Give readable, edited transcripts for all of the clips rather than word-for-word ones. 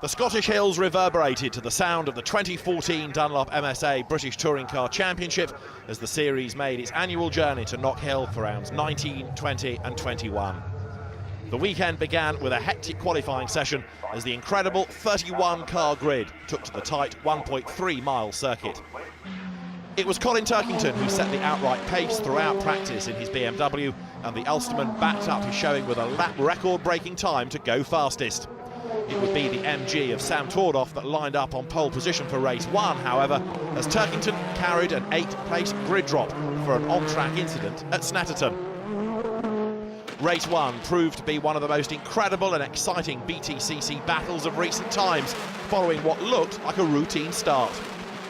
The Scottish hills reverberated to the sound of the 2014 Dunlop MSA British Touring Car Championship as the series made its annual journey to Knockhill for rounds 19, 20 and 21. The weekend began with a hectic qualifying session as the incredible 31-car grid took to the tight 1.3-mile circuit. It was Colin Turkington who set the outright pace throughout practice in his BMW, and the Ulsterman backed up his showing with a lap record-breaking time to go fastest. It would be the MG of Sam Tordoff that lined up on pole position for race one, however, as Turkington carried an 8th-place grid drop for an on-track incident at Snetterton. Race one proved to be one of the most incredible and exciting Btcc battles of recent times, following what looked like a routine start.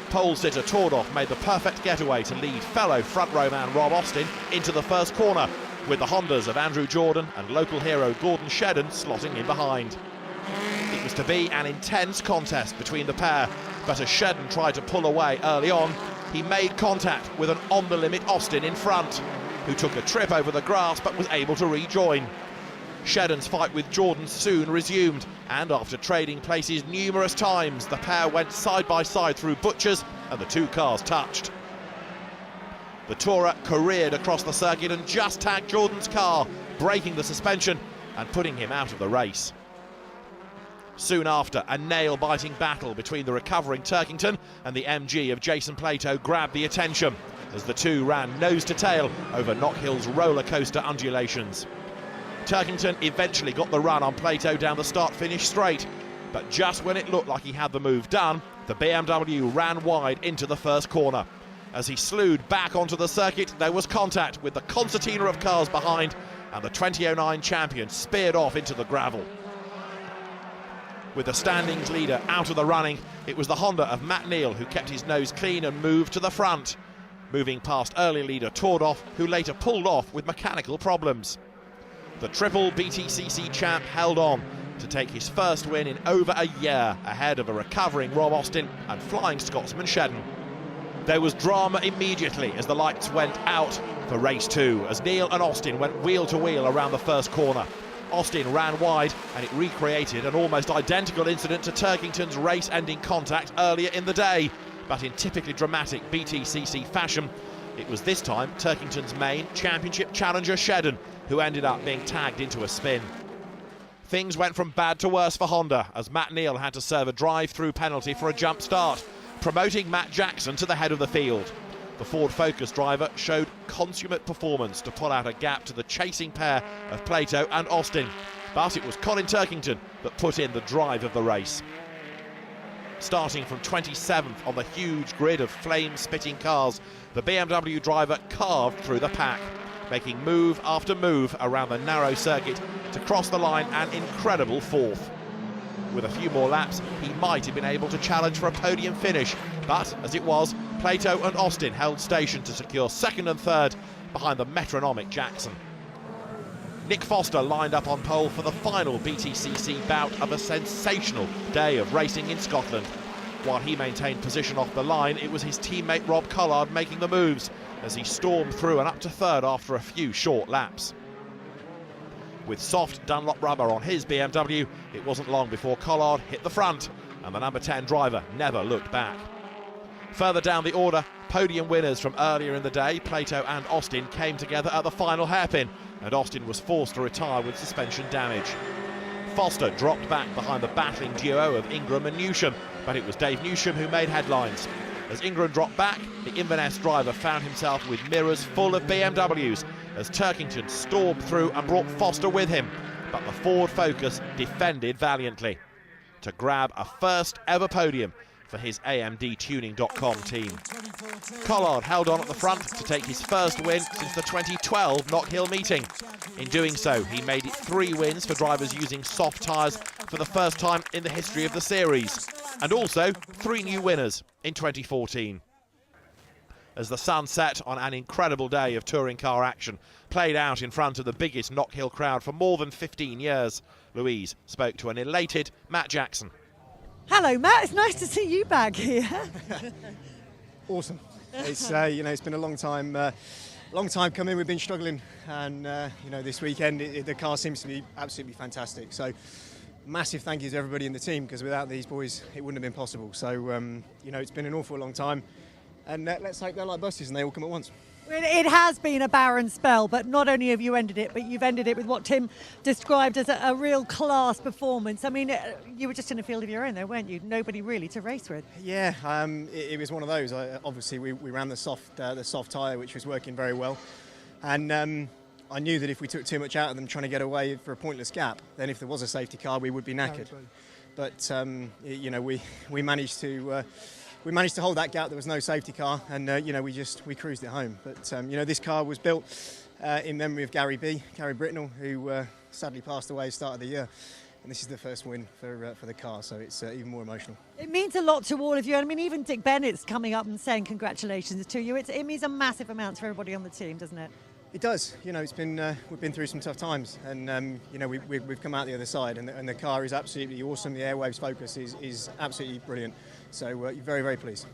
Pole sitter Tordoff made the perfect getaway to lead fellow front row man Rob Austin into the first corner, with the Hondas of Andrew Jordan and local hero Gordon Shedden slotting in behind. It was to be an intense contest between the pair, but as Shedden tried to pull away early on, he made contact with an on-the-limit Austin in front, who took a trip over the grass but was able to rejoin. Shedden's fight with Jordan soon resumed, and after trading places numerous times, the pair went side by side through butchers and the two cars touched. The Tourer careered across the circuit and just tagged Jordan's car, breaking the suspension and putting him out of the race. Soon after, a nail-biting battle between the recovering Turkington and the MG of Jason Plato grabbed the attention as the two ran nose-to-tail over Knockhill's roller coaster undulations. Turkington eventually got the run on Plato down the start-finish straight, but just when it looked like he had the move done, the BMW ran wide into the first corner. As he slewed back onto the circuit, there was contact with the concertina of cars behind, and the 2009 champion speared off into the gravel. With the standings leader out of the running, it was the Honda of Matt Neal who kept his nose clean and moved to the front, moving past early leader Tordoff, who later pulled off with mechanical problems. The triple Btcc champ held on to take his first win in over a year, ahead of a recovering Rob Austin and flying Scotsman Shedden. There was drama immediately as the lights went out for race two, as Neal and Austin went wheel to wheel around the first corner. Austin ran wide and it recreated an almost identical incident to Turkington's race-ending contact earlier in the day, but in typically dramatic Btcc fashion, it was this time Turkington's main championship challenger Shedden who ended up being tagged into a spin. Things went from bad to worse for Honda as Matt Neal had to serve a drive-through penalty for a jump start, promoting Matt Jackson to the head of the field. The Ford Focus driver showed consummate performance to pull out a gap to the chasing pair of Plato and Austin, but it was Colin Turkington that put in the drive of the race. Starting from 27th on the huge grid of flame-spitting cars, the BMW driver carved through the pack, making move after move around the narrow circuit to cross the line an incredible fourth. With a few more laps, he might have been able to challenge for a podium finish, but as it was, Plato and Austin held station to secure second and third behind the metronomic Jackson. Nick Foster lined up on pole for the final Btcc bout of a sensational day of racing in Scotland. While he maintained position off the line, it was his teammate Rob Collard making the moves as he stormed through and up to third after a few short laps. With soft Dunlop rubber on his BMW, it wasn't long before Collard hit the front, and the number 10 driver never looked back. Further down the order, podium winners from earlier in the day, Plato and Austin, came together at the final hairpin, and Austin was forced to retire with suspension damage. Foster dropped back behind the battling duo of Ingram and Newsham, but it was Dave Newsham who made headlines. As Ingram dropped back, the Inverness driver found himself with mirrors full of BMWs as Turkington stormed through and brought Foster with him, but the Ford Focus defended valiantly to grab a first ever podium for his AMDtuning.com team. Collard held on at the front to take his first win since the 2012 Knockhill meeting. In doing so, he made it 3 wins for drivers using soft tyres for the first time in the history of the series, and also 3 new winners in 2014. As the sun set on an incredible day of touring car action, played out in front of the biggest Knockhill crowd for more than 15 years, Louise spoke to an elated Matt Jackson. Hello Matt, it's nice to see you back here. Awesome. It's it's been a long time coming. We've been struggling, and this weekend the car seems to be absolutely fantastic. So massive thank you to everybody in the team, because without these boys it wouldn't have been possible. So you know, it's been an awful long time, and let's hope they're like buses and they all come at once. It has been a barren spell, but not only have you ended it, but you've ended it with what Tim described as a real class performance. I mean, you were just in a field of your own there, weren't you? Nobody really to race with. Yeah, it was one of those. Obviously, we ran the soft tyre, which was working very well, and I knew that if we took too much out of them trying to get away for a pointless gap, then if there was a safety car, we would be knackered. But you know, we managed to. We managed to hold that gap. There was no safety car, and you know, we cruised it home. But you know, this car was built in memory of Gary Britnell, who sadly passed away at the start of the year. And this is the first win for the car, so it's even more emotional. It means a lot to all of you. I mean, even Dick Bennett's coming up and saying congratulations to you. It means a massive amount to everybody on the team, doesn't it? It does. You know, it's been we've been through some tough times, and you know, we've come out the other side, and the car is absolutely awesome. The Airwaves Focus is absolutely brilliant. So you're very, very pleased.